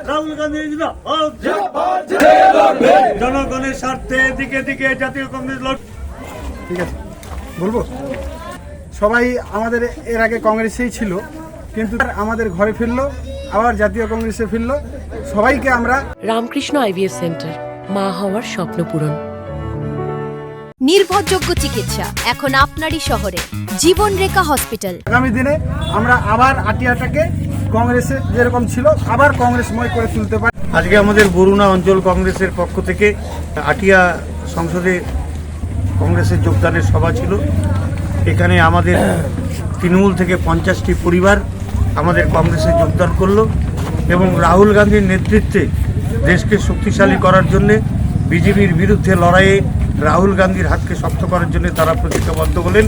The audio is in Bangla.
রাহুল গান্ধী জনগণের স্বার্থে দিকে দিকে জাতীয় কংগ্রেস লড়। ঠিক আছে, বলবো সবাই আমাদের এর আগে কংগ্রেসেই ছিল, কিন্তু আমাদের ঘরে ফিরলো, আবার জাতীয় কংগ্রেসে ফিরলো। সবাইকে আমরা রামকৃষ্ণ আইভিএফ সেন্টার, মা হওয়ার স্বপ্ন পূরণ। নির্ভরযোগ্য চিকিৎসা এখন আপনারই শহরে, জীবন রেখা হসপিটাল। আগামী দিনে আমরা আবার আটিয়াটাকে কংগ্রেসে যেরকম ছিল আবার কংগ্রেসময় করে তুলতে পারি। আজকে আমাদের বরুণা অঞ্চল কংগ্রেসের পক্ষ থেকে আটিয়া সংসদে কংগ্রেসের যোগদানের সভা ছিল। এখানে আমাদের তৃণমূল থেকে 50টি পরিবার আমাদের কংগ্রেসে যোগদান করলো এবং রাহুল গান্ধীর নেতৃত্বে দেশকে শক্তিশালী করার জন্যে, বিজেপির বিরুদ্ধে লড়াইয়ে রাহুল গান্ধীর হাতকে শক্ত করার জন্য তারা প্রতিজ্ঞাবদ্ধ হলেন।